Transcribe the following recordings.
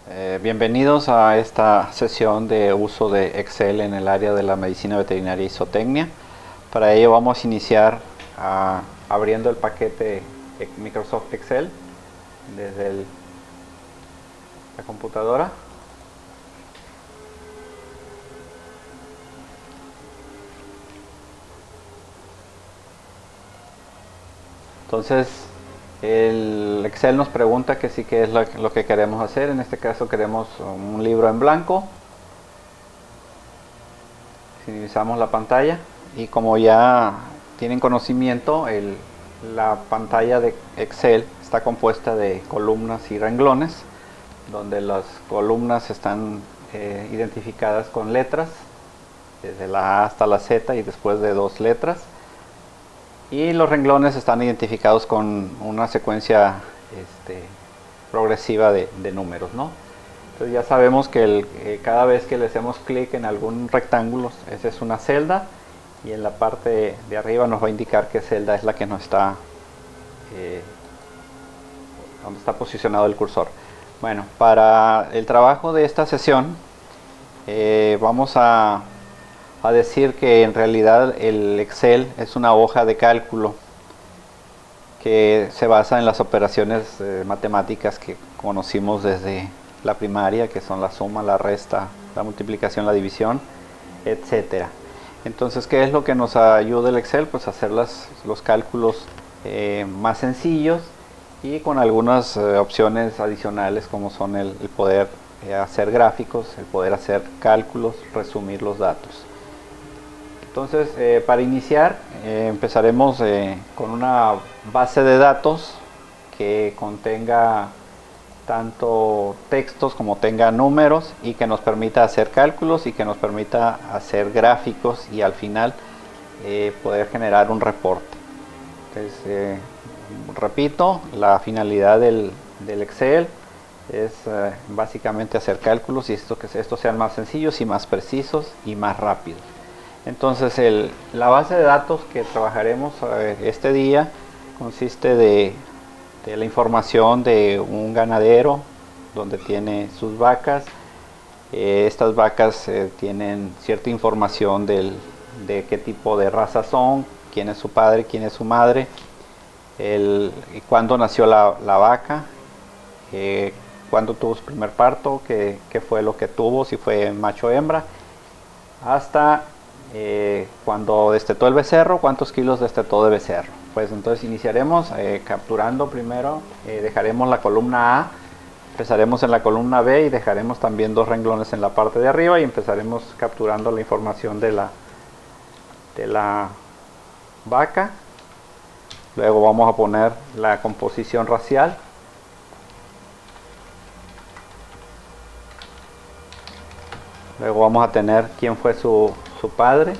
Bienvenidos a esta sesión de uso de Excel en el área de la medicina veterinaria y zootecnia. Para ello vamos a iniciar abriendo el paquete Microsoft Excel desde la computadora. Entonces el Excel nos pregunta que sí, que es lo que queremos hacer. En este caso queremos un libro en blanco. Minimizamos la pantalla y como ya tienen conocimiento, la pantalla de Excel está compuesta de columnas y renglones, donde las columnas están identificadas con letras, desde la A hasta la Z y después de dos letras. Y los renglones están identificados con una secuencia progresiva de números, ¿no? Entonces ya sabemos que cada vez que le hacemos clic en algún rectángulo, esa es una celda, y en la parte de arriba nos va a indicar qué celda es la que nos está, donde está posicionado el cursor. Bueno, para el trabajo de esta sesión vamos a decir que en realidad el Excel es una hoja de cálculo que se basa en las operaciones matemáticas que conocimos desde la primaria, que son la suma, la resta, la multiplicación, la división, etcétera. Entonces, ¿qué es lo que nos ayuda el Excel? Pues hacer los cálculos más sencillos y con algunas opciones adicionales, como son el poder hacer gráficos, el poder hacer cálculos, resumir los datos. Entonces, para iniciar, empezaremos con una base de datos que contenga tanto textos como tenga números y que nos permita hacer cálculos y que nos permita hacer gráficos y al final poder generar un reporte. Entonces, repito, la finalidad del Excel es básicamente hacer cálculos y que estos sean más sencillos y más precisos y más rápidos. Entonces la base de datos que trabajaremos este día consiste de la información de un ganadero donde tiene sus vacas. Estas vacas tienen cierta información de qué tipo de raza son, quién es su padre, quién es su madre, cuándo nació la vaca, cuándo tuvo su primer parto, qué fue lo que tuvo, si fue macho o hembra, hasta cuando destetó el becerro, cuántos kilos destetó de becerro. Pues entonces iniciaremos capturando primero, dejaremos la columna A, empezaremos en la columna B y dejaremos también dos renglones en la parte de arriba y empezaremos capturando la información de la vaca. Luego vamos a poner la composición racial. Luego vamos a tener quién fue su padre,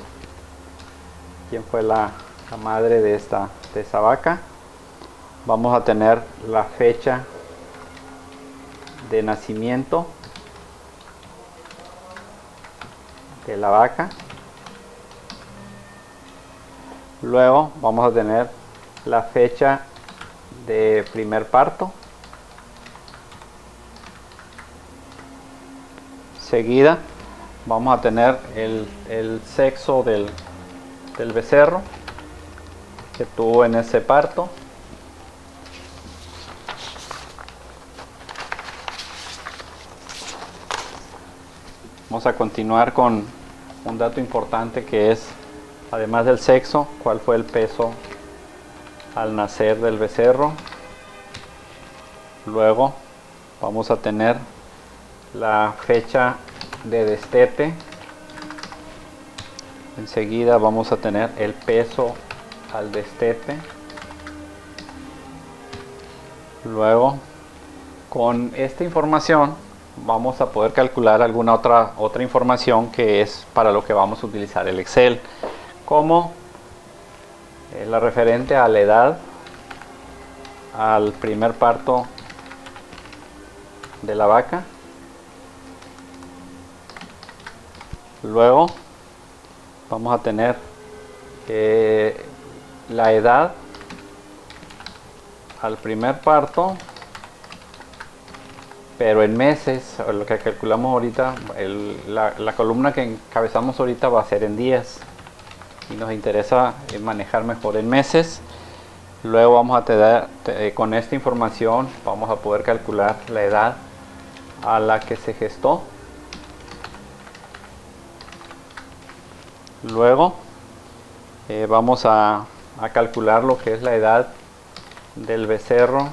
quién fue la madre de esa vaca. Vamos a tener la fecha de nacimiento de la vaca. Luego vamos a tener la fecha de primer parto. Seguida vamos a tener el sexo del becerro que tuvo en ese parto. Vamos a continuar con un dato importante que es, además del sexo, cuál fue el peso al nacer del becerro. Luego vamos a tener la fecha de destete. Enseguida vamos a tener el peso al destete. Luego, con esta información vamos a poder calcular alguna otra información que es para lo que vamos a utilizar el Excel, como la referente a la edad, al primer parto de la vaca. Luego vamos a tener la edad al primer parto pero en meses, lo que calculamos ahorita, la columna que encabezamos ahorita va a ser en días y nos interesa manejar mejor en meses. Luego vamos a tener, con esta información vamos a poder calcular la edad a la que se gestó. Luego vamos a calcular lo que es la edad del becerro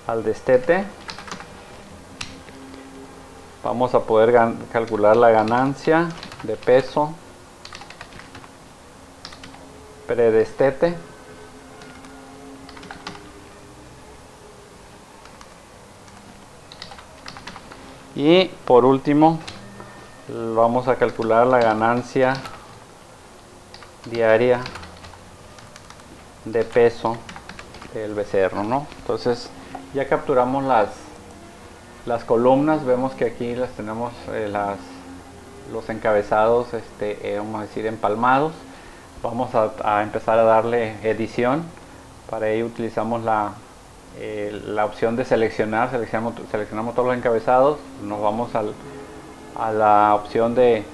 al destete. Vamos a poder calcular la ganancia de peso predestete. Y por último vamos a calcular la ganancia diaria de peso del becerro, ¿no? Entonces ya capturamos las columnas. Vemos que aquí las tenemos, los encabezados, vamos a decir, empalmados. Vamos a empezar a darle edición. Para ello utilizamos la opción de seleccionar. Seleccionamos todos los encabezados, nos vamos a la opción de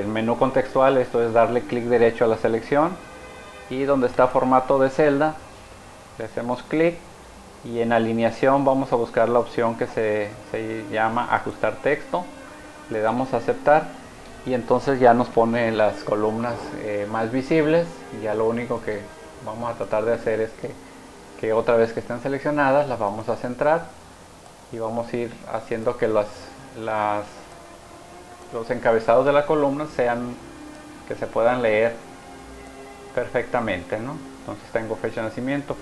menú contextual. Esto es darle clic derecho a la selección, y donde está formato de celda le hacemos clic, y en alineación vamos a buscar la opción que se llama ajustar texto. Le damos a aceptar, y entonces ya nos pone las columnas más visibles. Ya lo único que vamos a tratar de hacer es que otra vez que estén seleccionadas las vamos a centrar, y vamos a ir haciendo que los encabezados de la columna que se puedan leer perfectamente, ¿no? Entonces tengo fecha de nacimiento,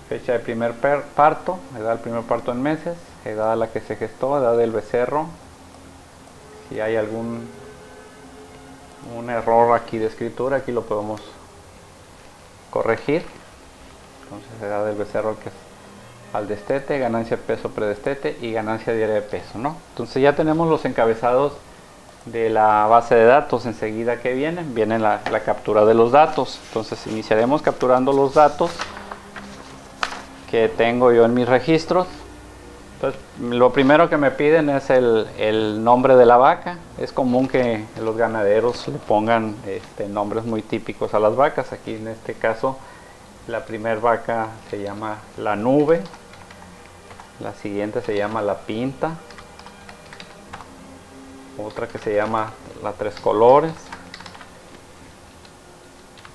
fecha de primer parto, edad del primer parto en meses, edad a la que se gestó, edad del becerro. Si hay un error aquí de escritura, aquí lo podemos corregir. Entonces edad del becerro que es al destete, ganancia de peso predestete y ganancia diaria de peso, ¿no? Entonces ya tenemos los encabezados de la base de datos. Enseguida que viene la captura de los datos. Entonces iniciaremos capturando los datos que tengo yo en mis registros. Entonces lo primero que me piden es el nombre de la vaca. Es común que los ganaderos le pongan nombres muy típicos a las vacas. Aquí en este caso la primer vaca se llama la nube, la siguiente se llama la pinta, otra que se llama la tres colores.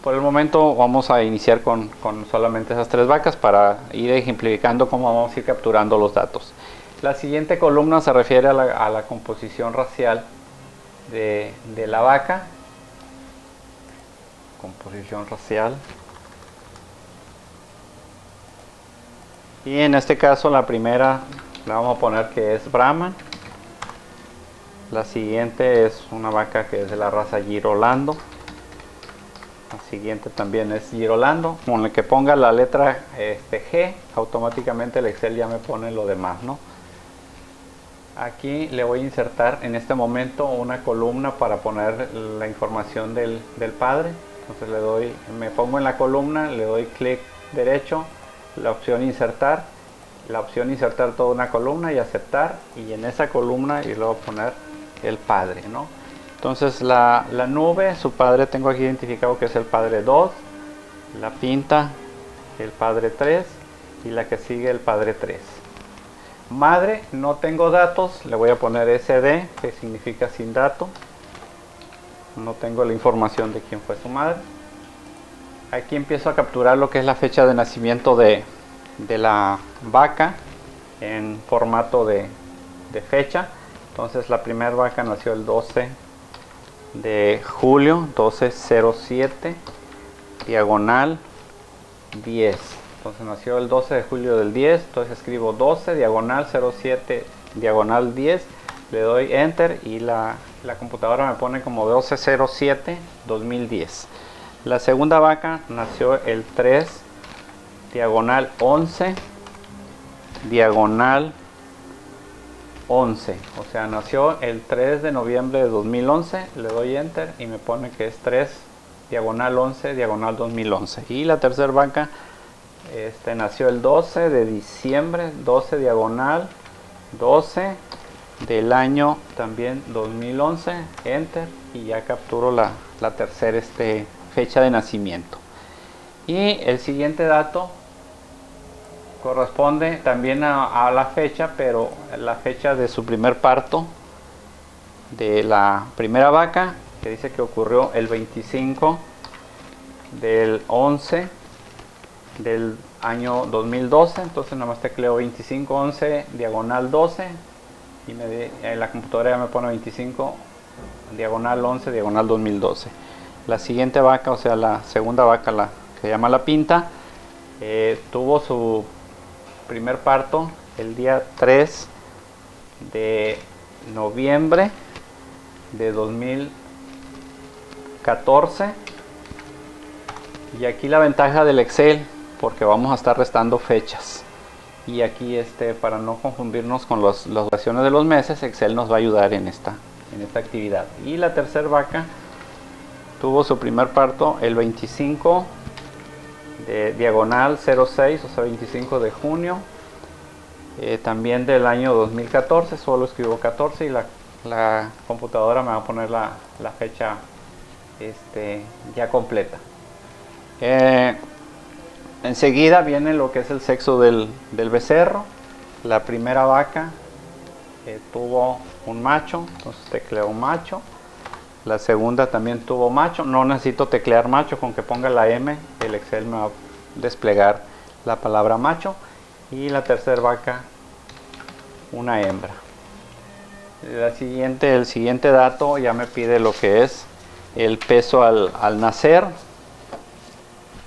Por el momento vamos a iniciar con solamente esas tres vacas para ir ejemplificando cómo vamos a ir capturando los datos. La siguiente columna se refiere a la composición racial de la vaca. Composición racial. Y en este caso la primera le vamos a poner que es Brahman. La siguiente es una vaca que es de la raza Girolando. La siguiente también es Girolando. Con el que ponga la letra G, automáticamente el Excel ya me pone lo demás, ¿no? Aquí le voy a insertar en este momento una columna para poner la información del padre. Entonces me pongo en la columna, le doy clic derecho, la opción insertar toda una columna y aceptar, y en esa columna y luego poner el padre, ¿no? Entonces la nube, su padre tengo aquí identificado que es el padre 2, la pinta el padre 3 y la que sigue el padre 3. Madre no tengo datos, le voy a poner SD, que significa sin dato. No tengo la información de quién fue su madre. Aquí empiezo a capturar lo que es la fecha de nacimiento de la vaca en formato de fecha. Entonces la primera vaca nació el 12 de julio, 1207, diagonal 10. Entonces nació el 12 de julio del 10, entonces escribo 12, diagonal 07, diagonal 10, le doy enter y la computadora me pone como 1207 2010. La segunda vaca nació el 3, diagonal 11, diagonal 11, o sea nació el 3 de noviembre de 2011, le doy enter y me pone que es 3 diagonal 11, diagonal 2011. Y la tercera vaca nació el 12 de diciembre, 12 diagonal 12 del año también 2011, enter, y ya capturo la tercera fecha de nacimiento. Y el siguiente dato corresponde también a la fecha, pero la fecha de su primer parto de la primera vaca, que dice que ocurrió el 25 del 11 del año 2012. Entonces nada más tecleo 2511 diagonal 12 y la computadora ya me pone 25 diagonal 11 diagonal 2012. La siguiente vaca, o sea la segunda vaca, la que se llama la Pinta, tuvo su primer parto el día 3 de noviembre de 2014. Y aquí la ventaja del Excel, porque vamos a estar restando fechas, y aquí para no confundirnos con las duraciones de los meses, Excel nos va a ayudar en esta actividad. Y la tercera vaca tuvo su primer parto el 25 de diagonal 06, o sea 25 de junio, también del año 2014. Solo escribo 14 y la computadora me va a poner la fecha ya completa. Enseguida viene lo que es el sexo del becerro. La primera vaca tuvo un macho, entonces tecleo macho. La segunda también tuvo macho. No necesito teclear macho, con que ponga la M el Excel me va a desplegar la palabra macho. Y la tercera vaca, una hembra. El siguiente dato ya me pide lo que es el peso al nacer.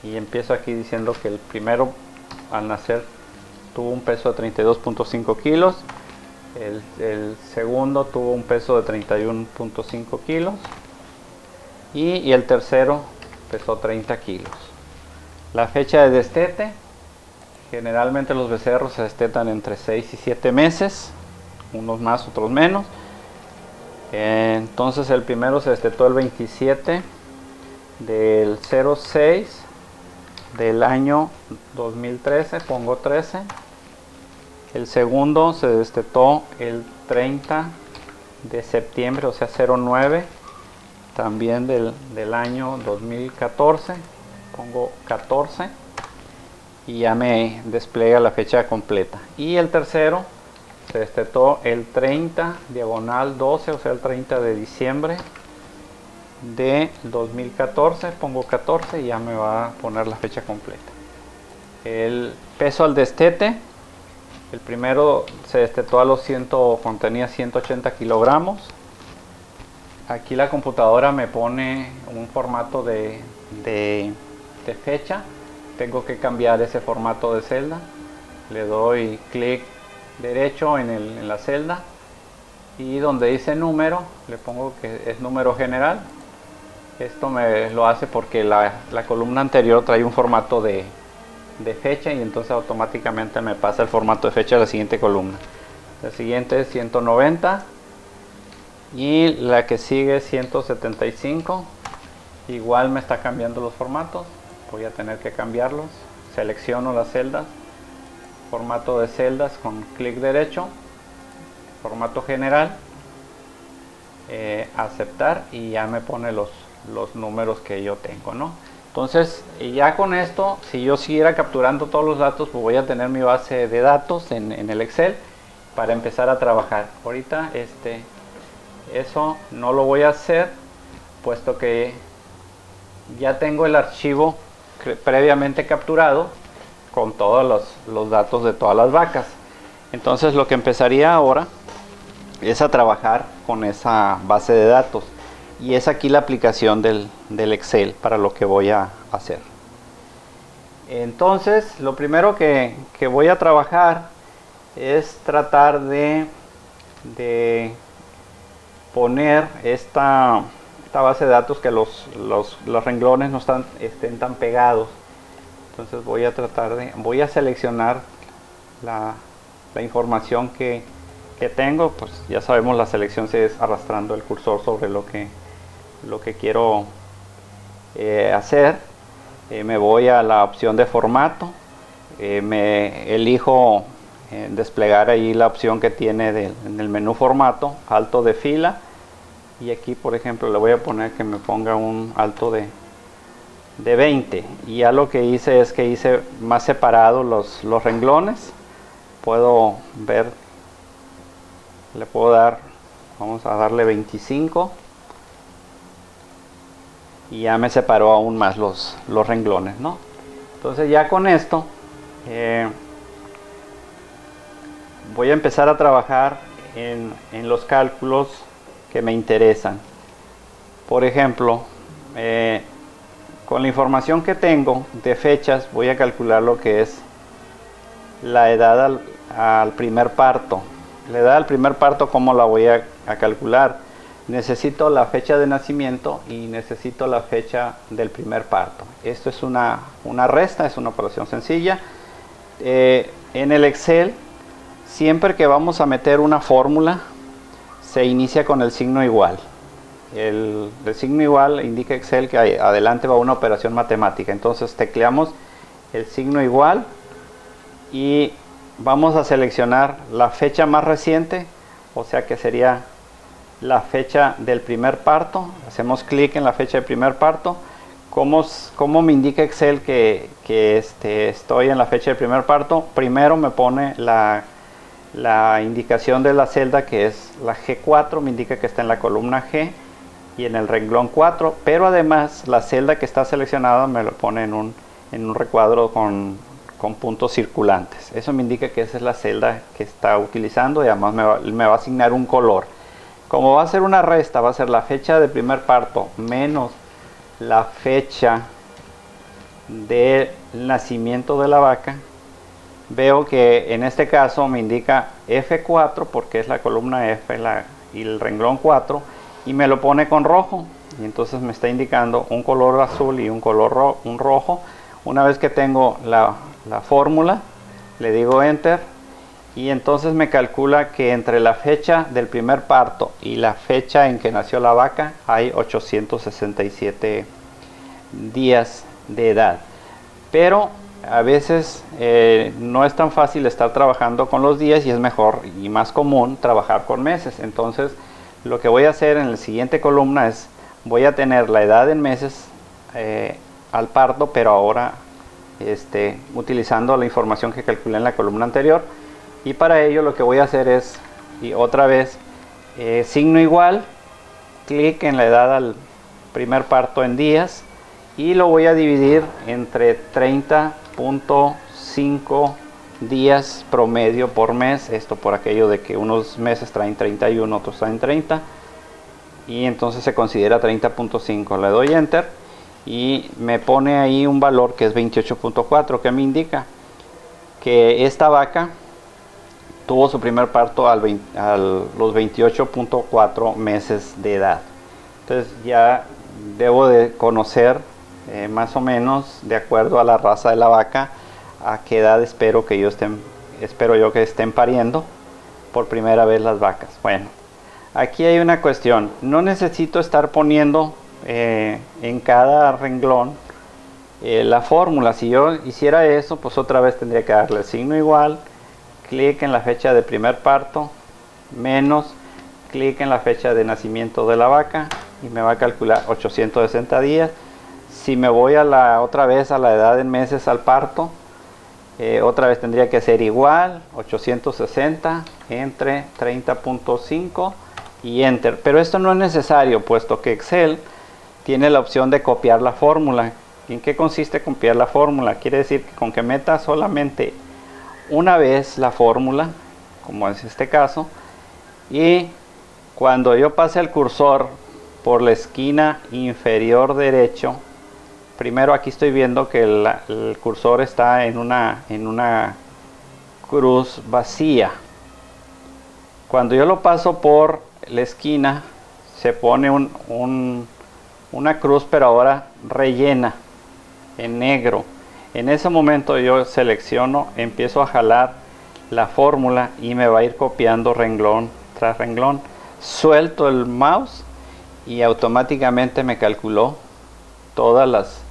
Y empiezo aquí diciendo que el primero al nacer tuvo un peso de 32.5 kilos. El segundo tuvo un peso de 31.5 kilos. Y el tercero pesó 30 kilos. La fecha de destete. Generalmente los becerros se destetan entre 6 y 7 meses. Unos más, otros menos. Entonces el primero se destetó el 27 del 06 del año 2013, pongo 13. El segundo se destetó el 30 de septiembre, o sea 09, también del año 2014, pongo 14 y ya me despliega la fecha completa. Y el tercero se destetó el 30 diagonal 12, o sea el 30 de diciembre de 2014, pongo 14 y ya me va a poner la fecha completa. El peso al destete, el primero se destetó contenía 180 kilogramos. Aquí la computadora me pone un formato de fecha. Tengo que cambiar ese formato de celda. Le doy clic derecho en la celda y donde dice número le pongo que es número general. Esto me lo hace porque la columna anterior trae un formato de fecha y entonces automáticamente me pasa el formato de fecha a la siguiente columna. La siguiente es 190 y la que sigue es 175. Igual me está cambiando los formatos, voy a tener que cambiarlos. Selecciono las celdas, formato de celdas con clic derecho, formato general, aceptar y ya me pone los números que yo tengo, ¿no? Entonces ya con esto, si yo siguiera capturando todos los datos, pues voy a tener mi base de datos en el Excel para empezar a trabajar. Ahorita eso no lo voy a hacer, puesto que ya tengo el archivo previamente capturado con todos los datos de todas las vacas. Entonces lo que empezaría ahora es a trabajar con esa base de datos. Y es aquí la aplicación del Excel para lo que voy a hacer. Entonces, lo primero que voy a trabajar es tratar de poner esta base de datos, que los renglones no estén tan pegados. Entonces voy a seleccionar la información que tengo. Pues ya sabemos, la selección se es arrastrando el cursor sobre lo que quiero hacer, me voy a la opción de formato, me elijo desplegar ahí la opción que tiene en el menú formato, alto de fila, y aquí por ejemplo le voy a poner que me ponga un alto de 20, y ya lo que hice es que hice más separados los renglones. Puedo ver, le puedo dar, vamos a darle 25, y ya me separó aún más los renglones, ¿no? Entonces ya con esto voy a empezar a trabajar en los cálculos que me interesan. Por ejemplo, con la información que tengo de fechas, voy a calcular lo que es la edad al primer parto. La edad al primer parto, ¿cómo la voy a calcular? Necesito la fecha de nacimiento y necesito la fecha del primer parto. Esto es una resta, es una operación sencilla. En el Excel, siempre que vamos a meter una fórmula, se inicia con el signo igual. El signo igual indica Excel que adelante va una operación matemática. Entonces tecleamos el signo igual y vamos a seleccionar la fecha más reciente, o sea que sería la fecha del primer parto. Hacemos clic en la fecha del primer parto. ¿Cómo me indica Excel que estoy en la fecha del primer parto? Primero me pone la indicación de la celda, que es la G4, me indica que está en la columna G y en el renglón 4, pero además la celda que está seleccionada me lo pone en un recuadro con puntos circulantes. Eso me indica que esa es la celda que está utilizando, y además me va a asignar un color. Como va a ser una resta, va a ser la fecha de primer parto menos la fecha del nacimiento de la vaca. Veo que en este caso me indica F4 porque es la columna F y el renglón 4, y me lo pone con rojo, y entonces me está indicando un color azul y un color un rojo. Una vez que tengo la fórmula, le digo enter, y entonces me calcula que entre la fecha del primer parto y la fecha en que nació la vaca hay 867 días de edad. Pero a veces no es tan fácil estar trabajando con los días, y es mejor y más común trabajar con meses. Entonces lo que voy a hacer en la siguiente columna es, voy a tener la edad en meses al parto, pero ahora utilizando la información que calculé en la columna anterior. Y para ello lo que voy a hacer es, y otra vez, signo igual, clic en la edad al primer parto en días, y lo voy a dividir entre 30.5 días promedio por mes. Esto por aquello de que unos meses traen 31, otros traen 30, y entonces se considera 30.5. Le doy enter y me pone ahí un valor que es 28.4, que me indica que esta vaca tuvo su primer parto a los 28.4 meses de edad. Entonces ya debo de conocer más o menos, de acuerdo a la raza de la vaca, a qué edad espero yo que estén pariendo por primera vez las vacas. Bueno, aquí hay una cuestión. No necesito estar poniendo en cada renglón la fórmula. Si yo hiciera eso, pues otra vez tendría que darle el signo igual, clic en la fecha de primer parto, menos clic en la fecha de nacimiento de la vaca, y me va a calcular 860 días. Si me voy otra vez a la edad en meses al parto, otra vez tendría que ser igual, 860 entre 30.5 y enter. Pero esto no es necesario, puesto que Excel tiene la opción de copiar la fórmula. ¿En qué consiste copiar la fórmula? Quiere decir que con que meta solamente una vez la fórmula, como es este caso, y cuando yo pase el cursor por la esquina inferior derecho, primero aquí estoy viendo que el cursor está en una cruz vacía. Cuando yo lo paso por la esquina, se pone una cruz, pero ahora rellena en negro. En ese momento yo selecciono, empiezo a jalar la fórmula y me va a ir copiando renglón tras renglón. Suelto el mouse y automáticamente me calculó todas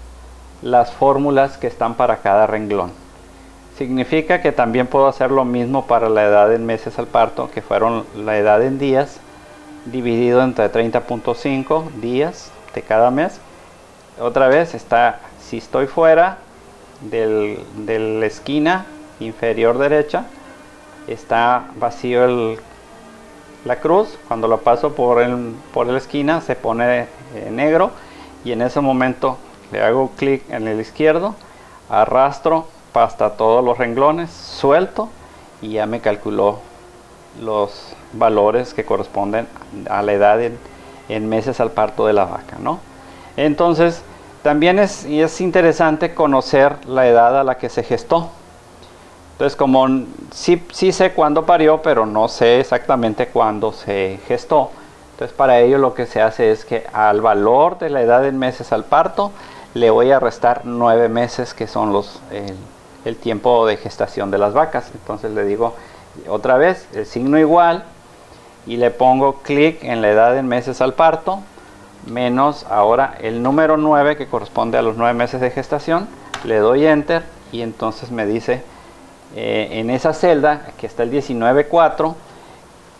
las fórmulas que están para cada renglón. Significa que también puedo hacer lo mismo para la edad en meses al parto, que fueron la edad en días, dividido entre 30.5 días de cada mes. Otra vez está, si estoy fuera de la esquina inferior derecha, está vacío la cruz. Cuando lo paso por la esquina se pone negro, y en ese momento le hago clic en el izquierdo, arrastro hasta todos los renglones, suelto, y ya me calculó los valores que corresponden a la edad en meses al parto de la vaca, ¿no? Entonces también es interesante conocer la edad a la que se gestó. Entonces, como sí sé cuándo parió, pero no sé exactamente cuándo se gestó, entonces para ello lo que se hace es que al valor de la edad en meses al parto le voy a restar 9 meses, que son el tiempo de gestación de las vacas. Entonces le digo otra vez el signo igual y le pongo clic en la edad en meses al parto, menos ahora el número 9, que corresponde a los 9 meses de gestación. Le doy enter y entonces me dice en esa celda que está el 19.4,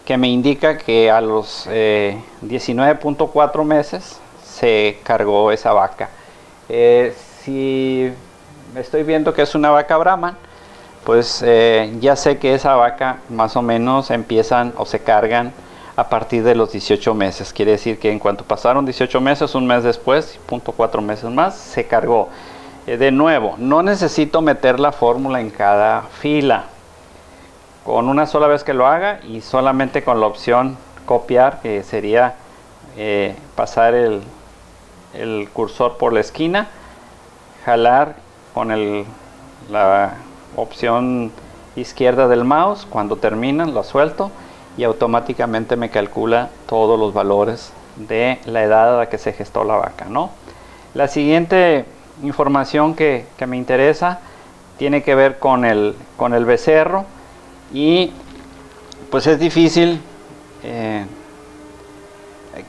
que me indica que a los 19.4 meses se cargó esa vaca. Si estoy viendo que es una vaca Brahman, pues ya sé que esa vaca más o menos empiezan o se cargan a partir de los 18 meses. Quiere decir que en cuanto pasaron 18 meses, un mes después, 0.4 meses más, se cargó. De nuevo, no necesito meter la fórmula en cada fila. Con una sola vez que lo haga, y solamente con la opción copiar, que sería pasar el cursor por la esquina, jalar con la opción izquierda del mouse, cuando terminan lo suelto y automáticamente me calcula todos los valores de la edad a la que se gestó la vaca, ¿no? La siguiente información que me interesa tiene que ver con el becerro, y pues es difícil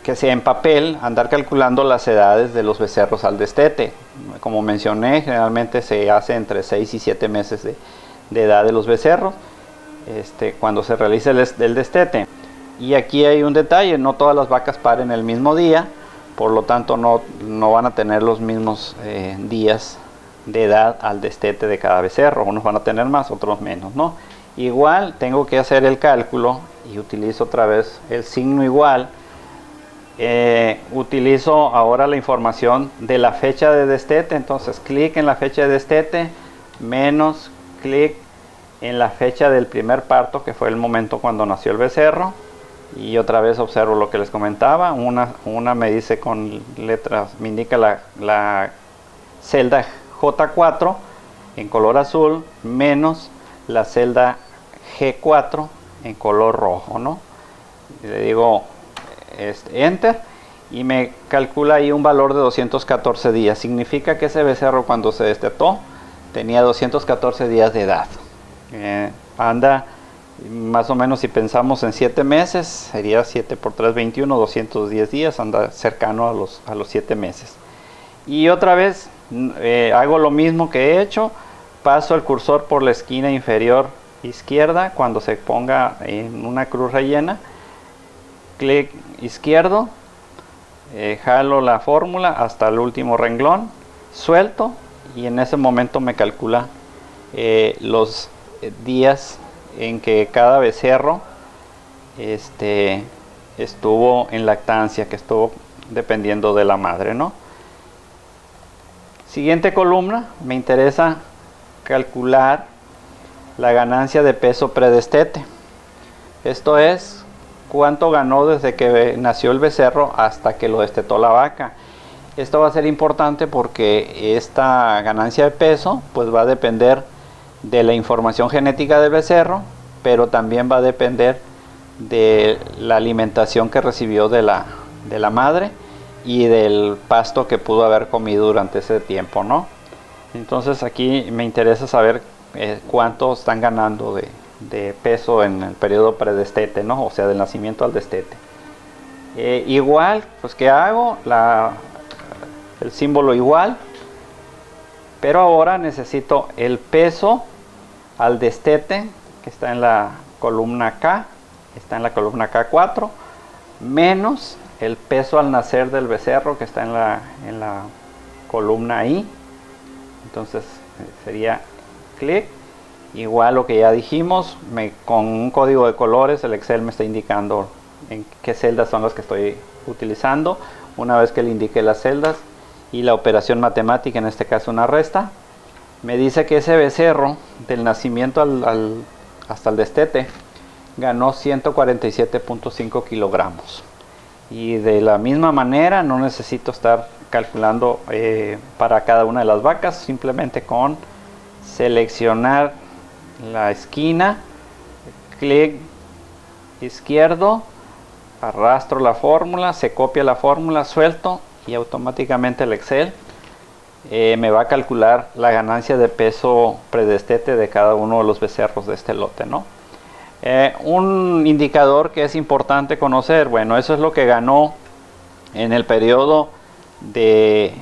que sea en papel andar calculando las edades de los becerros al destete. Como mencioné, generalmente se hace entre 6 y 7 meses de edad de los becerros cuando se realiza el destete. Y aquí hay un detalle: no todas las vacas paren el mismo día, por lo tanto no van a tener los mismos días de edad al destete de cada becerro. Unos van a tener más, otros menos, ¿no? Igual tengo que hacer el cálculo y utilizo otra vez el signo igual. Utilizo ahora la información de la fecha de destete, entonces clic en la fecha de destete menos clic en la fecha del primer parto, que fue el momento cuando nació el becerro, y otra vez observo lo que les comentaba. Una me dice con letras, me indica la celda J4 en color azul, menos la celda G4 en color rojo, ¿no? Y le digo enter y me calcula ahí un valor de 214 días. Significa que ese becerro, cuando se destetó, tenía 214 días de edad. Anda más o menos, si pensamos en 7 meses, sería 7 por 3, 21, 210 días, anda cercano a los 7 meses. Y otra vez hago lo mismo que he hecho, paso el cursor por la esquina inferior izquierda cuando se ponga en una cruz rellena, clic izquierdo, jalo la fórmula hasta el último renglón, suelto, y en ese momento me calcula los días en que cada becerro estuvo en lactancia, que estuvo dependiendo de la madre, ¿no? Siguiente columna, me interesa calcular la ganancia de peso predestete. Esto es cuánto ganó desde que nació el becerro hasta que lo destetó la vaca. Esto va a ser importante porque esta ganancia de peso pues va a depender de la información genética del becerro, pero también va a depender de la alimentación que recibió de la madre y del pasto que pudo haber comido durante ese tiempo, ¿no? Entonces aquí me interesa saber cuánto están ganando de peso en el periodo predestete, ¿no? O sea, del nacimiento al destete. Igual, pues ¿qué hago? el símbolo igual, pero ahora necesito el peso al destete, que está en la columna K, está en la columna K4, menos el peso al nacer del becerro, que está en la columna I. Entonces sería clic, igual lo que ya dijimos, con un código de colores el Excel me está indicando en qué celdas son las que estoy utilizando. Una vez que le indique las celdas y la operación matemática, en este caso una resta, me dice que ese becerro del nacimiento hasta el destete ganó 147.5 kilogramos. Y de la misma manera no necesito estar calculando para cada una de las vacas, simplemente con seleccionar la esquina, clic izquierdo, arrastro la fórmula, se copia la fórmula, suelto y automáticamente el Excel me va a calcular la ganancia de peso predestete de cada uno de los becerros de este lote, ¿no? Un indicador que es importante conocer, bueno, eso es lo que ganó en el periodo de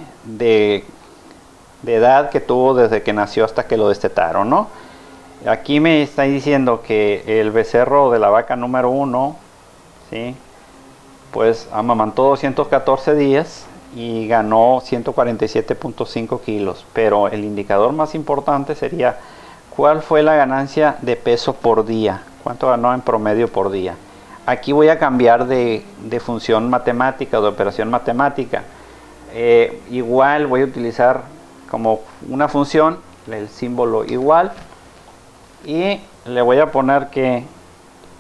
edad que tuvo desde que nació hasta que lo destetaron, ¿no? Aquí me está diciendo que el becerro de la vaca número 1, ¿sí?, pues amamantó 214 días y ganó 147.5 kilos, pero el indicador más importante sería cuál fue la ganancia de peso por día, cuánto ganó en promedio por día. Aquí voy a cambiar de función matemática o de operación matemática. Igual voy a utilizar como una función el símbolo igual y le voy a poner que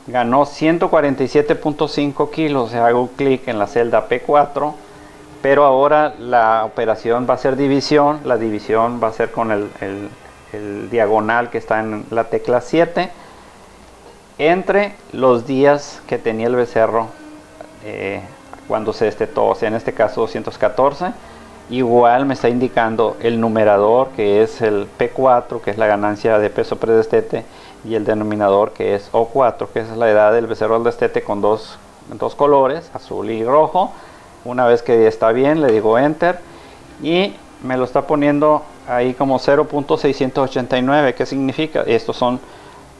ganó 147.5 kilos. Hago clic en la celda P4, pero ahora la operación va a ser división. La división va a ser con el diagonal que está en la tecla 7 entre los días que tenía el becerro cuando se destetó, o sea, en este caso 214. Igual me está indicando el numerador, que es el P4, que es la ganancia de peso predestete, y el denominador, que es O4, que es la edad del becerro al destete, con dos colores, azul y rojo. Una vez que está bien, le digo enter y me lo está poniendo ahí como 0.689. ¿Qué significa? Estos son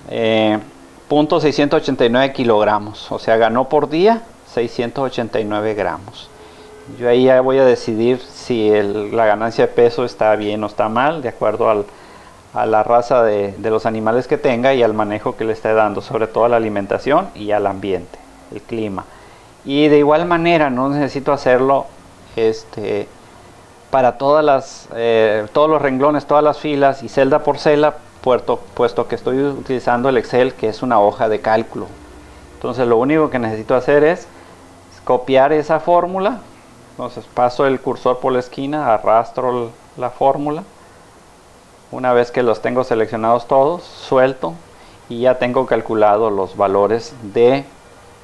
0.689 kilogramos, o sea, ganó por día 689 gramos. Yo ahí ya voy a decidir si la ganancia de peso está bien o está mal, de acuerdo a la raza de los animales que tenga y al manejo que le esté dando, sobre todo a la alimentación y al ambiente, el clima. Y de igual manera no necesito hacerlo para todos los renglones, todas las filas y celda por celda, puesto que estoy utilizando el Excel, que es una hoja de cálculo. Entonces lo único que necesito hacer es copiar esa fórmula. Entonces paso el cursor por la esquina, arrastro la fórmula. Una vez que los tengo seleccionados todos, suelto y ya tengo calculado los valores de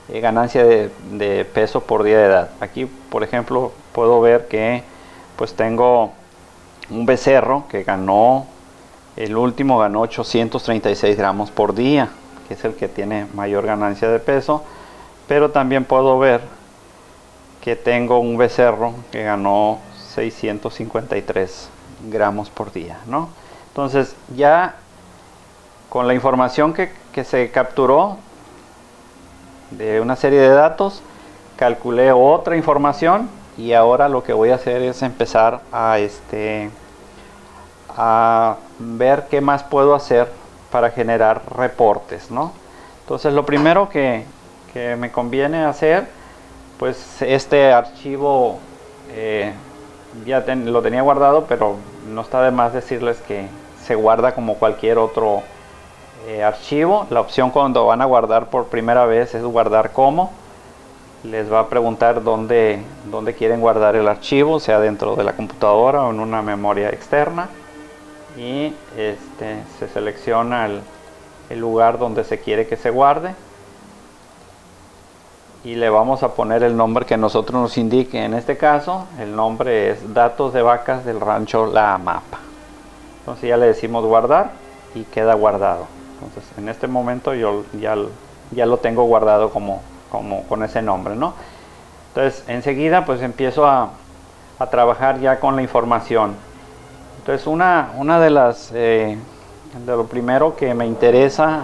ganancia de peso por día de edad. Aquí, por ejemplo, puedo ver que pues tengo un becerro que el último ganó 836 gramos por día, que es el que tiene mayor ganancia de peso, pero también puedo ver que tengo un becerro que ganó 653 gramos por día, ¿no? Entonces ya con la información que se capturó de una serie de datos, calculé otra información y ahora lo que voy a hacer es empezar a ver qué más puedo hacer para generar reportes, ¿no? Entonces lo primero que me conviene hacer, pues este archivo lo tenía guardado, pero no está de más decirles que se guarda como cualquier otro archivo. La opción cuando van a guardar por primera vez es guardar como. Les va a preguntar dónde quieren guardar el archivo, sea dentro de la computadora o en una memoria externa, y se selecciona el lugar donde se quiere que se guarde y le vamos a poner el nombre que nosotros nos indique. En este caso el nombre es datos de vacas del rancho La Amapa. Entonces ya le decimos guardar y queda guardado. Entonces en este momento yo ya lo tengo guardado como con ese nombre, ¿no? Entonces enseguida pues empiezo a a trabajar ya con la información. Entonces una de las de lo primero que me interesa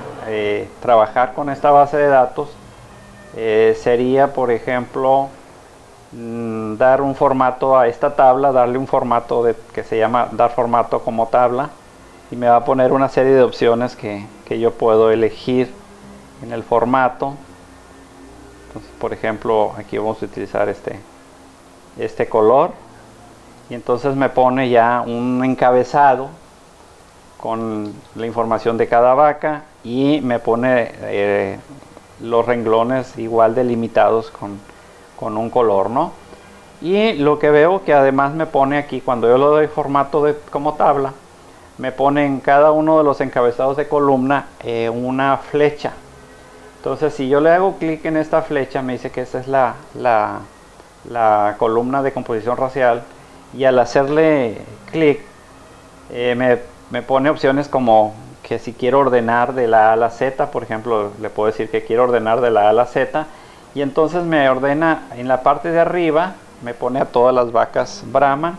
trabajar con esta base de datos sería, por ejemplo, dar un formato a esta tabla, darle un formato que se llama dar formato como tabla, y me va a poner una serie de opciones que yo puedo elegir en el formato. Entonces, por ejemplo, aquí vamos a utilizar este color, y entonces me pone ya un encabezado con la información de cada vaca, y me pone los renglones igual delimitados con un color, ¿no? Y lo que veo que además me pone aquí, cuando yo le doy formato como tabla, me pone en cada uno de los encabezados de columna una flecha. Entonces, si yo le hago clic en esta flecha, me dice que esta es la columna de composición racial, y al hacerle clic me pone opciones como que si quiero ordenar de la A a la Z, por ejemplo, le puedo decir que quiero ordenar de la A a la Z, y entonces me ordena en la parte de arriba, me pone a todas las vacas Brahman,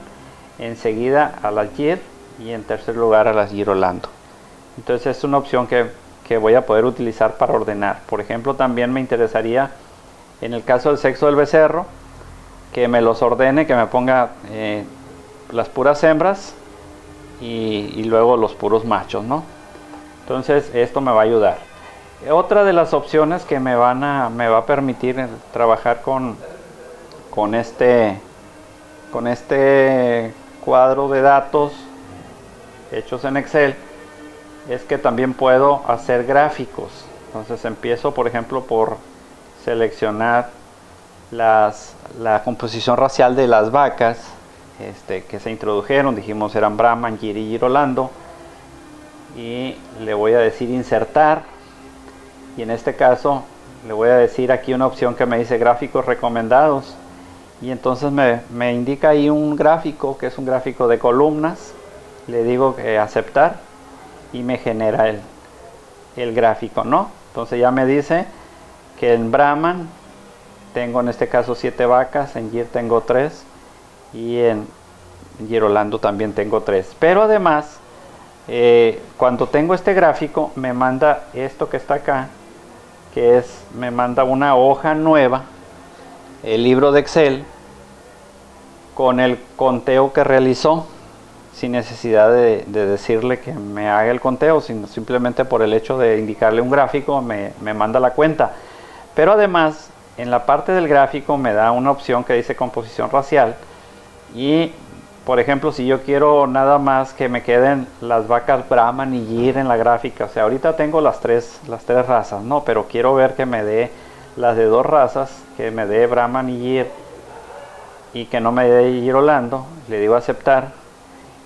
enseguida a las Gir, y en tercer lugar a las Girolando. Entonces es una opción que voy a poder utilizar para ordenar. Por ejemplo, también me interesaría, en el caso del sexo del becerro, que me los ordene, que me ponga las puras hembras y luego los puros machos, ¿no? Entonces esto me va a ayudar. Otra de las opciones que me va a permitir trabajar con este cuadro de datos hechos en Excel es que también puedo hacer gráficos. Entonces empiezo, por ejemplo, por seleccionar la composición racial de las vacas que se introdujeron. Dijimos eran Brahman, Gir y Girolando, y le voy a decir insertar, y en este caso le voy a decir aquí una opción que me dice gráficos recomendados, y entonces me indica ahí un gráfico que es un gráfico de columnas. Le digo aceptar y me genera el gráfico, ¿no? Entonces ya me dice que en Brahman tengo en este caso 7 vacas, en Gir tengo 3 y en Girolando también tengo 3. Pero además, cuando tengo este gráfico, me manda esto que está acá, que me manda una hoja nueva, el libro de Excel, con el conteo que realizó, sin necesidad de decirle que me haga el conteo, sino simplemente por el hecho de indicarle un gráfico me manda la cuenta. Pero además, en la parte del gráfico me da una opción que dice composición racial, y por ejemplo, si yo quiero nada más que me queden las vacas Brahman y Gir en la gráfica, o sea, ahorita tengo las tres razas, no, pero quiero ver que me dé las de 2 razas, que me dé Brahman y Gir, y que no me dé Girolando, le digo aceptar,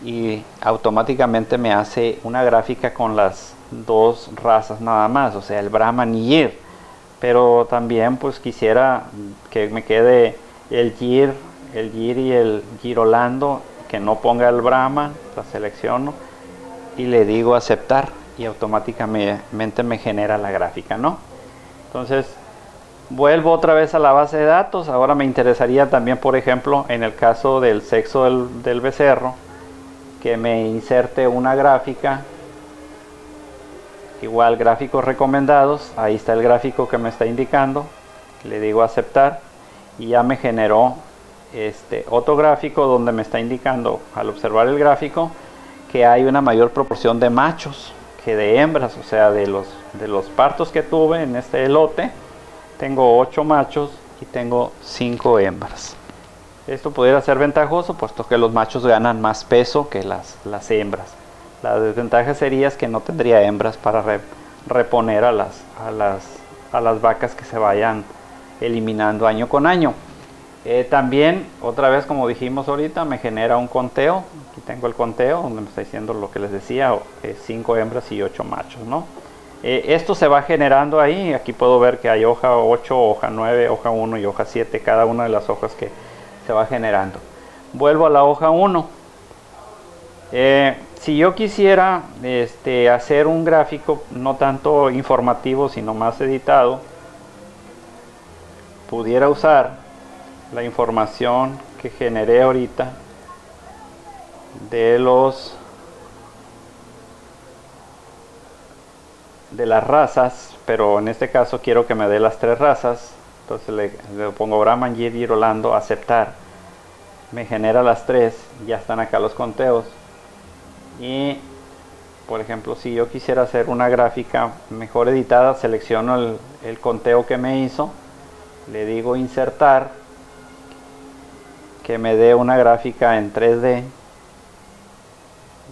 y automáticamente me hace una gráfica con las 2 razas nada más, o sea, el Brahman y Gir. Pero también pues quisiera que me quede el Gir y el Girolando, que no ponga el Brahman, la selecciono y le digo aceptar, y automáticamente me genera la gráfica, ¿no? Entonces vuelvo otra vez a la base de datos. Ahora me interesaría también, por ejemplo, en el caso del sexo del becerro, que me inserte una gráfica, igual gráficos recomendados. Ahí está el gráfico que me está indicando, le digo aceptar y ya me generó otro gráfico donde me está indicando, al observar el gráfico, que hay una mayor proporción de machos que de hembras. O sea, de los partos que tuve en este lote, tengo 8 machos y tengo 5 hembras. Esto pudiera ser ventajoso, puesto que los machos ganan más peso que las hembras. La desventaja sería que no tendría hembras para reponer a las vacas que se vayan eliminando año con año. También, otra vez, como dijimos ahorita, me genera un conteo. Aquí tengo el conteo donde me está diciendo lo que les decía, 5 hembras y 8 machos, ¿no? Esto se va generando ahí. Aquí puedo ver que hay hoja 8, hoja 9, hoja 1 y hoja 7, cada una de las hojas que se va generando. Vuelvo a la hoja 1. Si yo quisiera hacer un gráfico no tanto informativo sino más editado, pudiera usar la información que generé ahorita de las razas, pero en este caso quiero que me dé las 3 razas. Entonces le pongo Brahman, Gir, Girolando, aceptar. Me genera las 3, ya están acá los conteos. Y por ejemplo, si yo quisiera hacer una gráfica mejor editada, selecciono el conteo que me hizo, le digo insertar, que me dé una gráfica en 3D,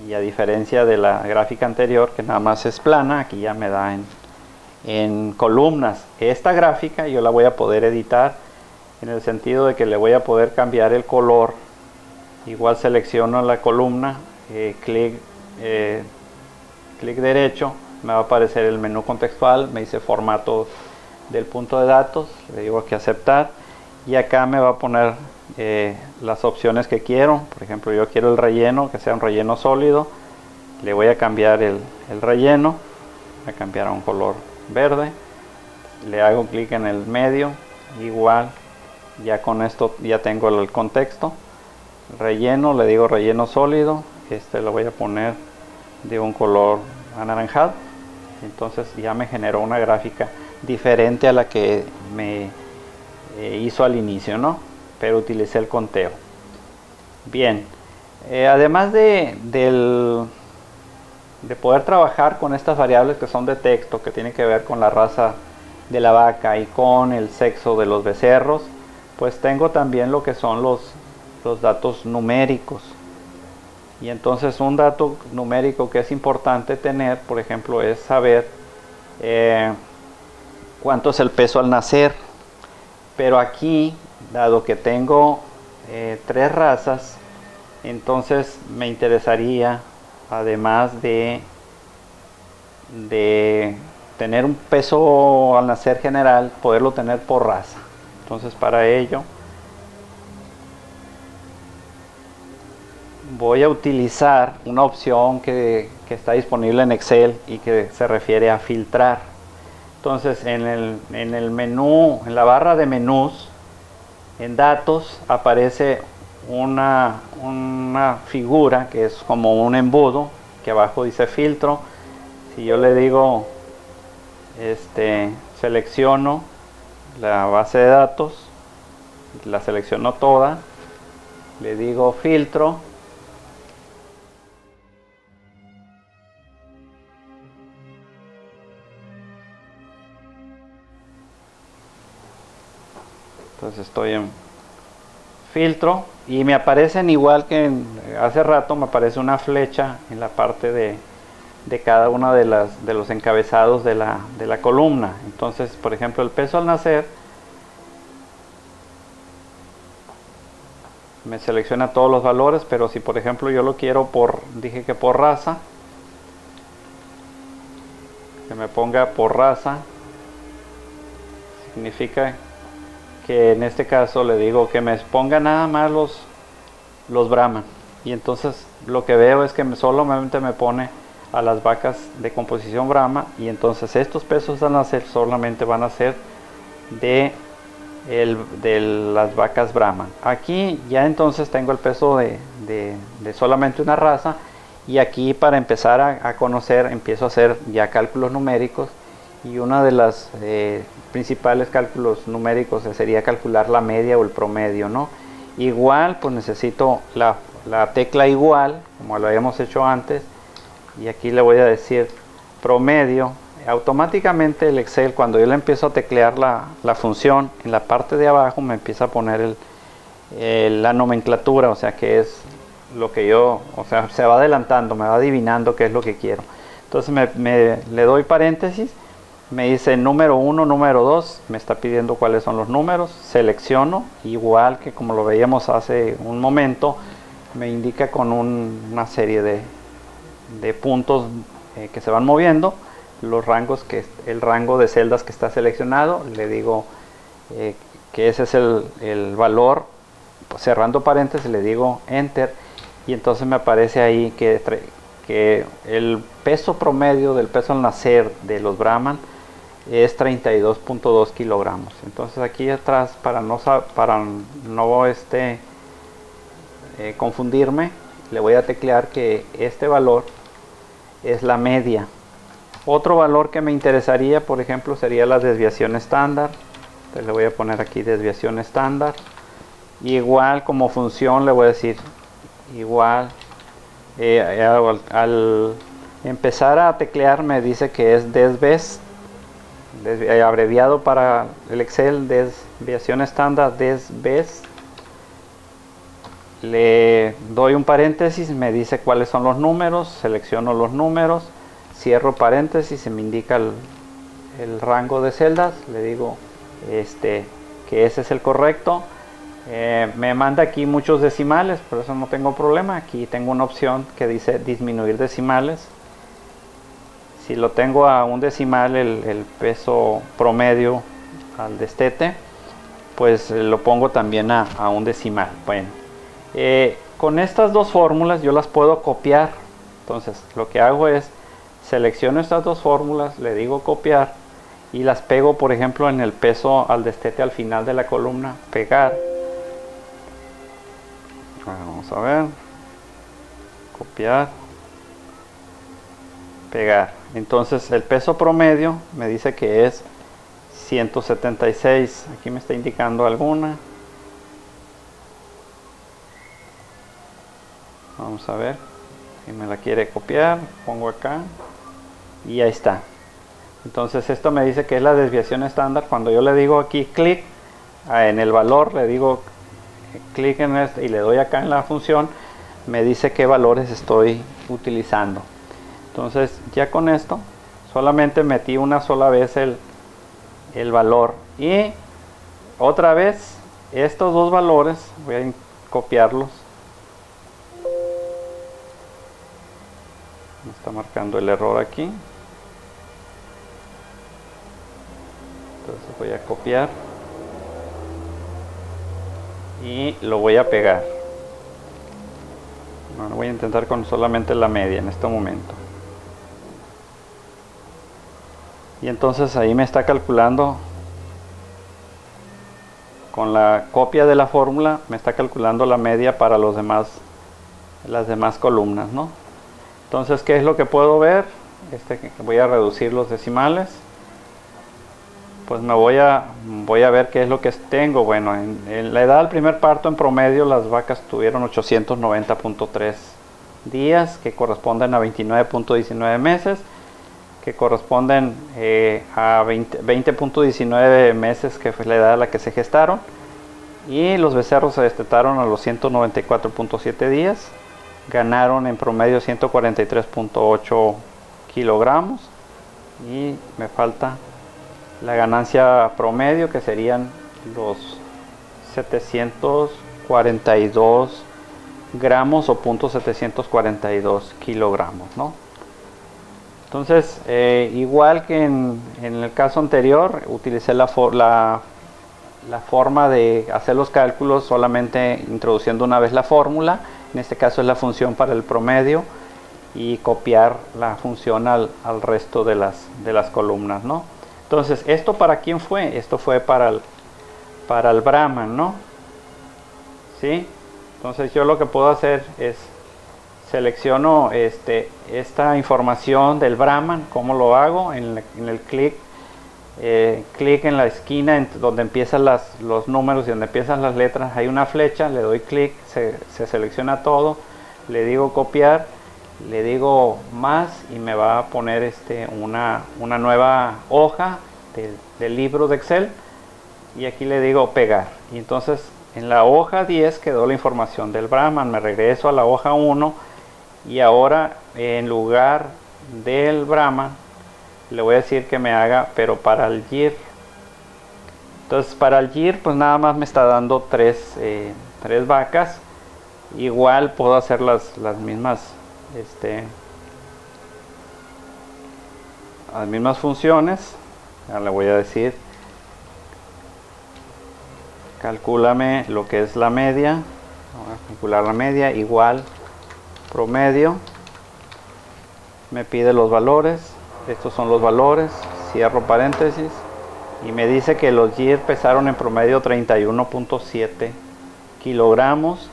y a diferencia de la gráfica anterior que nada más es plana, aquí ya me da en columnas. Esta gráfica yo la voy a poder editar en el sentido de que le voy a poder cambiar el color. Igual selecciono la columna, clic derecho, me va a aparecer el menú contextual, me dice formato del punto de datos, le digo aquí aceptar, y acá me va a poner las opciones que quiero. Por ejemplo, yo quiero el relleno, que sea un relleno sólido, le voy a cambiar el relleno, voy a cambiar a un color verde, le hago clic en el medio, igual, ya con esto ya tengo el contexto. Relleno, le digo relleno sólido, lo voy a poner de un color anaranjado, entonces ya me generó una gráfica diferente a la que me hizo al inicio, ¿no? Pero utilicé el conteo. Bien, además de poder trabajar con estas variables que son de texto, que tienen que ver con la raza de la vaca y con el sexo de los becerros, pues tengo también lo que son los datos numéricos. Y entonces un dato numérico que es importante tener, por ejemplo, es saber cuánto es el peso al nacer. Pero aquí, dado que tengo 3 razas, entonces me interesaría, además de tener un peso al nacer general, poderlo tener por raza. Entonces para ello voy a utilizar una opción que está disponible en Excel y que se refiere a filtrar. Entonces en el menú, en la barra de menús, en datos aparece una figura que es como un embudo, que abajo dice filtro. Si yo le digo selecciono la base de datos, la selecciono toda, le digo filtro, entonces estoy en filtro y me aparecen igual que hace rato, me aparece una flecha en la parte de cada una de los encabezados de la columna. Entonces, por ejemplo, el peso al nacer me selecciona todos los valores, pero si por ejemplo yo lo quiero dije que por raza, que me ponga por raza, significa que en este caso le digo que me ponga nada más los Brahman, y entonces lo que veo es que solamente me pone a las vacas de composición Brahma, y entonces estos pesos van a ser solamente van a ser de las vacas Brahman. Aquí ya entonces tengo el peso de solamente una raza, y aquí para empezar a conocer empiezo a hacer ya cálculos numéricos, y una de las principales cálculos numéricos sería calcular la media o el promedio, ¿no? Igual pues necesito la tecla igual, como lo habíamos hecho antes, y aquí le voy a decir promedio. Automáticamente el Excel, cuando yo le empiezo a teclear la función, en la parte de abajo me empieza a poner la nomenclatura, o sea que es lo que se va adelantando, me va adivinando qué es lo que quiero. Entonces le doy paréntesis, me dice número 1, número 2, me está pidiendo cuáles son los números, selecciono, igual que como lo veíamos hace un momento, me indica con una serie de puntos que se van moviendo, los rangos, el rango de celdas que está seleccionado, le digo que ese es el valor, pues cerrando paréntesis le digo enter, y entonces me aparece ahí que el peso promedio del peso al nacer de los Brahman es 32.2 kilogramos. Entonces aquí atrás, para no confundirme, le voy a teclear que este valor es la media. Otro valor que me interesaría, por ejemplo, sería la desviación estándar. Entonces le voy a poner aquí desviación estándar. Igual como función le voy a decir igual. Al empezar a teclear me dice que es desves, abreviado para el Excel, desviación estándar, desves. Le doy un paréntesis, me dice cuáles son los números, selecciono los números, cierro paréntesis y me indica el rango de celdas, le digo que ese es el correcto. Me manda aquí muchos decimales, por eso no tengo problema. Aquí tengo una opción que dice disminuir decimales. Si lo tengo a un decimal, el peso promedio al destete, pues lo pongo también a un decimal. Bueno, con estas dos fórmulas yo las puedo copiar. Entonces lo que hago es selecciono estas dos fórmulas, le digo copiar y las pego, por ejemplo, en el peso al destete al final de la columna, pegar. Vamos a ver, copiar, pegar. Entonces el peso promedio me dice que es 176. Aquí me está indicando alguna. Vamos a ver si me la quiere copiar, pongo acá y ahí está. Entonces esto me dice que es la desviación estándar. Cuando yo le digo aquí clic en el valor, le digo clic en este y le doy acá en la función, me dice qué valores estoy utilizando. Entonces ya con esto solamente metí una sola vez el valor y otra vez estos dos valores voy a copiarlos. Me está marcando el error aquí. Entonces voy a copiar y lo voy a pegar. Bueno, voy a intentar con solamente la media en este momento. Y entonces ahí me está calculando, con la copia de la fórmula, me está calculando la media para las demás columnas, ¿no? Entonces, ¿qué es lo que puedo ver? Voy a reducir los decimales. Pues me voy a ver qué es lo que tengo. Bueno, en la edad del primer parto en promedio las vacas tuvieron 890.3 días, que corresponden a 29.19 meses, que corresponden a 20.19 meses, que fue la edad a la que se gestaron, y los becerros se destetaron a los 194.7 días, ganaron en promedio 143.8 kilogramos, y me falta la ganancia promedio, que serían los 742 gramos o 0.742 kilogramos, ¿no? Entonces, igual que en el caso anterior, utilicé la forma de hacer los cálculos solamente introduciendo una vez la fórmula. En este caso es la función para el promedio, y copiar la función al resto de las columnas, ¿no? Entonces, ¿esto para quién fue? Esto fue para el Brahman, ¿no? ¿Sí? Entonces yo lo que puedo hacer es selecciono esta información del Brahman. ¿Cómo lo hago? En el clic en la esquina donde empiezan los números y donde empiezan las letras, hay una flecha, le doy clic, se selecciona todo, le digo copiar, le digo más y me va a poner una nueva hoja del libro de Excel, y aquí le digo pegar. Y entonces en la hoja 10 quedó la información del Brahman. Me regreso a la hoja 1 y ahora en lugar del Brahman le voy a decir que me haga, pero para el GIR. Entonces para el GIR pues nada más me está dando tres vacas. Igual puedo hacer las mismas las mismas funciones. Ya le voy a decir calcúlame lo que es la media. Voy a calcular la media, igual promedio, me pide los valores, estos son los valores, cierro paréntesis y me dice que los GIR pesaron en promedio 31.7 kilogramos.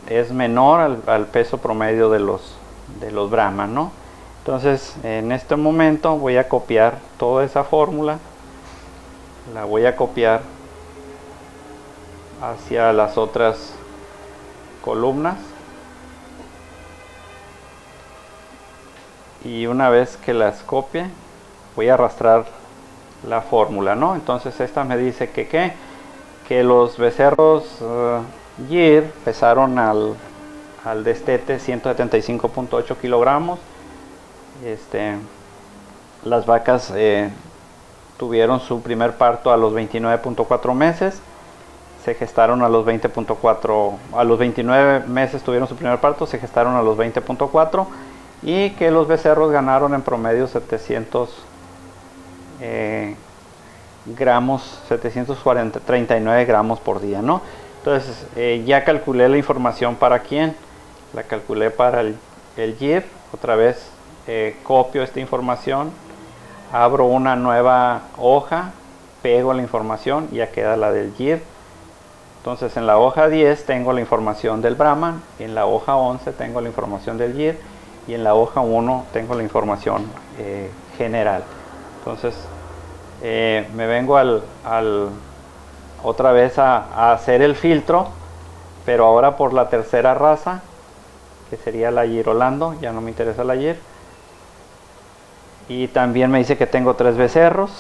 es menor al peso promedio de los Brahman, ¿no? Entonces en este momento voy a copiar toda esa fórmula, la voy a copiar hacia las otras columnas, y una vez que las copie voy a arrastrar la fórmula, ¿no? Entonces esta me dice que los becerros Gir pesaron al destete 175.8 kilogramos. Las vacas tuvieron su primer parto a los 29.4 meses, se gestaron a los 20.4, a los 29 meses tuvieron su primer parto, se gestaron a los 20.4, y que los becerros ganaron en promedio 700 gramos, 739 gramos por día, ¿no? Entonces ya calculé la información para quién, la calculé para el Gir. Otra vez copio esta información, abro una nueva hoja, pego la información y ya queda la del Gir. Entonces en la hoja 10 tengo la información del Brahman, en la hoja 11 tengo la información del Gir, y en la hoja 1 tengo la información general. Entonces me vengo otra vez a hacer el filtro, pero ahora por la tercera raza, que sería la Gir Holando. Ya no me interesa la Gir. Y también me dice que tengo 3 becerros.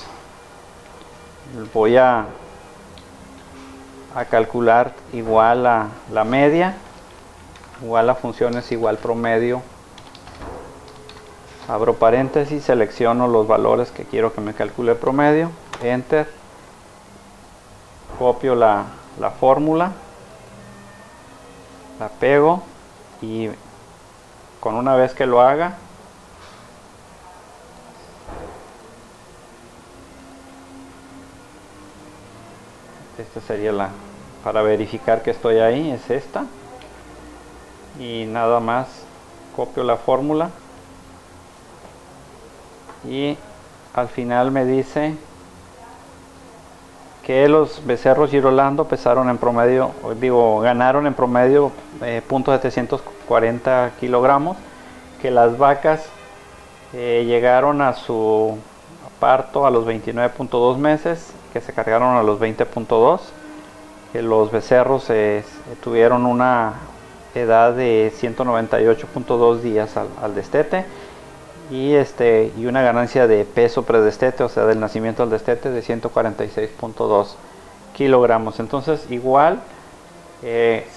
Voy a calcular igual a la media, igual a funciones igual promedio. Abro paréntesis, selecciono los valores que quiero que me calcule el promedio, enter, copio la fórmula, la pego, y con una vez que lo haga, esta sería para verificar que estoy ahí, es esta, y nada más copio la fórmula, y al final me dice que los becerros Gir Holando pesaron en promedio, ganaron en promedio 0.740 kilogramos, que las vacas llegaron a su parto a los 29.2 meses, que se cargaron a los 20.2, que los becerros tuvieron una edad de 198.2 días al destete, y una ganancia de peso predestete, o sea del nacimiento al destete, de 146.2 kilogramos. Entonces igual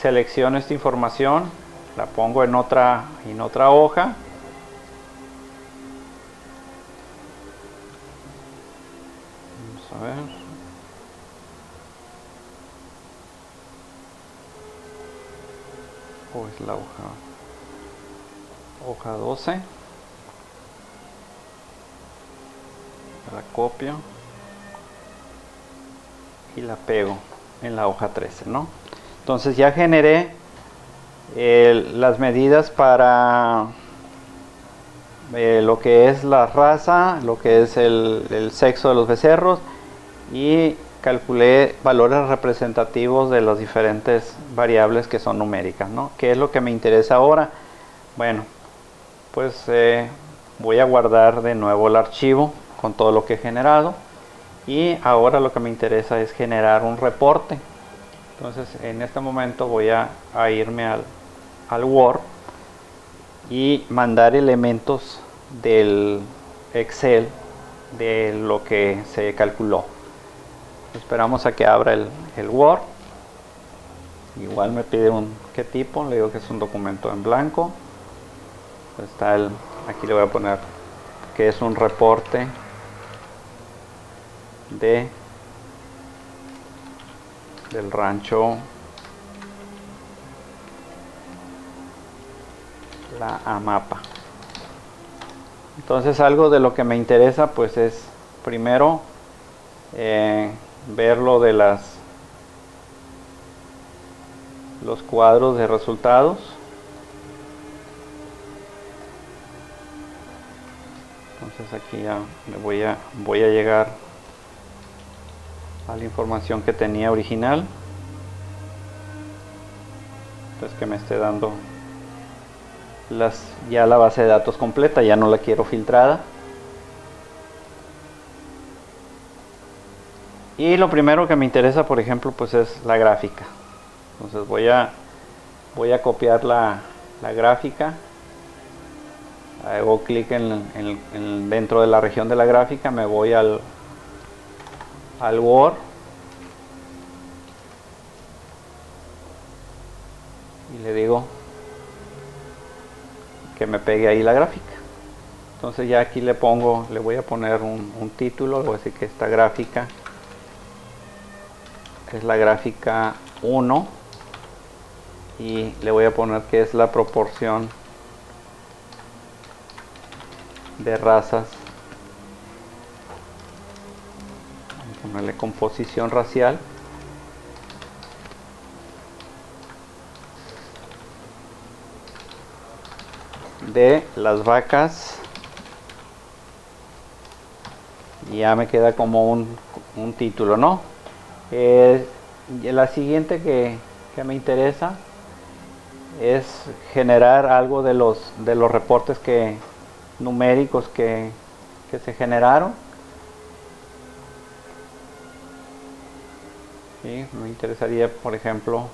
selecciono esta información, la pongo en otra hoja, vamos a ver, es la hoja 12, la copio y la pego en la hoja 13, ¿no? Entonces ya generé las medidas para lo que es la raza, lo que es el sexo de los becerros, y calculé valores representativos de las diferentes variables que son numéricas, ¿no? ¿Qué es lo que me interesa ahora? Bueno, pues voy a guardar de nuevo el archivo con todo lo que he generado, y ahora lo que me interesa es generar un reporte. Entonces en este momento voy a irme al Word y mandar elementos del Excel de lo que se calculó. Esperamos a que abra el Word. Igual me pide qué tipo, le digo que es un documento en blanco. Está aquí le voy a poner que es un reporte del rancho La Amapa. Entonces algo de lo que me interesa pues es primero ver lo de los cuadros de resultados. Entonces aquí ya voy a llegar a la información que tenía original. Entonces que me esté dando ya la base de datos completa, ya no la quiero filtrada. Y lo primero que me interesa, por ejemplo, pues es la gráfica. Entonces voy a copiar la gráfica. Hago clic dentro de la región de la gráfica, me voy al Word y le digo que me pegue ahí la gráfica. Entonces ya aquí le voy a poner un título, le voy a decir que esta gráfica es la gráfica 1 y le voy a poner que es la proporción de razas. Vamos a ponerle composición racial. De las vacas. Y ya me queda como un título, ¿no? La siguiente que me interesa es generar algo de los reportes numéricos que se generaron. ¿Sí? Me interesaría, por ejemplo,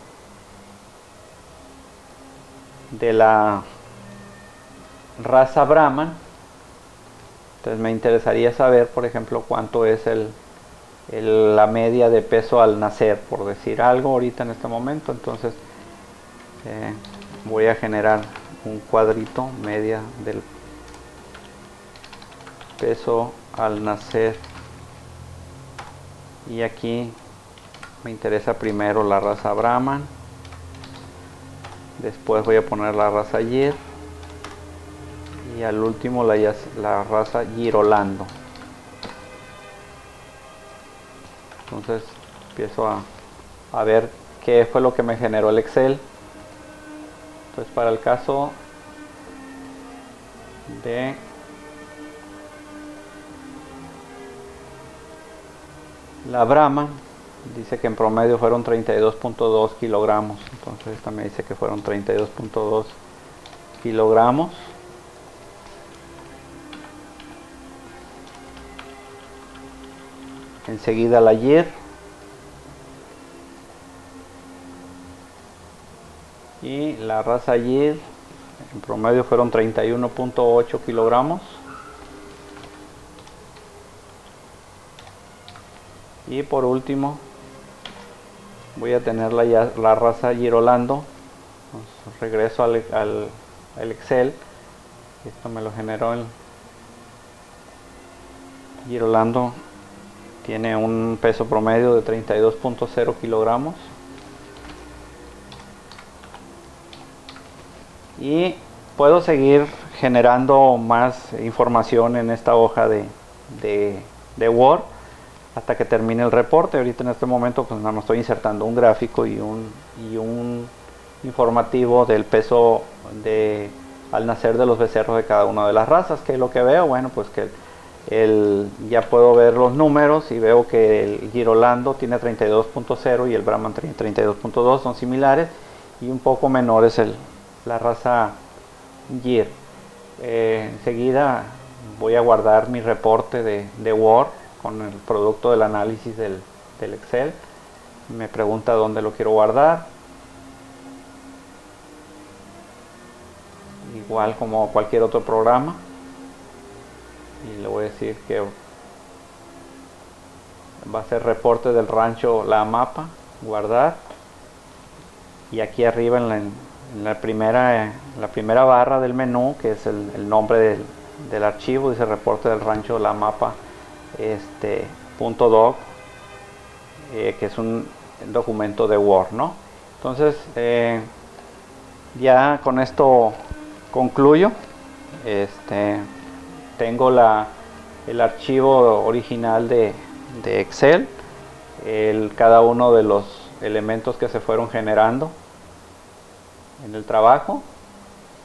de la raza Brahman. Entonces me interesaría saber, por ejemplo, cuánto es la media de peso al nacer, por decir algo ahorita en este momento. Entonces voy a generar un cuadrito, media del peso al nacer, y aquí me interesa primero la raza Brahman, después voy a poner la raza Gir y al último la raza Girolando. Entonces empiezo a ver qué fue lo que me generó el Excel. Entonces para el caso de la Brahma, dice que en promedio fueron 32.2 kilogramos. Entonces esta me dice que fueron 32.2 kilogramos. Enseguida la Gir. Y la raza Gir en promedio fueron 31.8 kilogramos. Y por último voy a tener la raza Girolando. Entonces, regreso al Excel. Esto me lo generó el Girolando. Tiene un peso promedio de 32.0 kilogramos. Y puedo seguir generando más información en esta hoja de Word hasta que termine el reporte. Ahorita en este momento pues nada más estoy insertando un gráfico y un informativo del peso al nacer de los becerros de cada una de las razas. ¿Qué es lo que veo? Bueno, pues que ya puedo ver los números y veo que el Girolando tiene 32.0 y el Brahman 32.2, son similares, y un poco menor es la raza Gir. Enseguida voy a guardar mi reporte de Word con el producto del análisis del Excel. Me pregunta dónde lo quiero guardar. Igual como cualquier otro programa. Y le voy a decir que va a ser reporte del rancho La Mapa, guardar. Y aquí arriba en la primera barra del menú, que es el nombre del archivo, dice reporte del rancho La Mapa .doc, que es un documento de Word, ¿no? Entonces ya con esto concluyo. Tengo el archivo original de Excel, cada uno de los elementos que se fueron generando en el trabajo,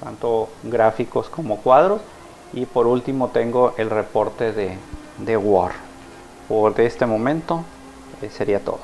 tanto gráficos como cuadros, y por último tengo el reporte de Word. Por este momento sería todo.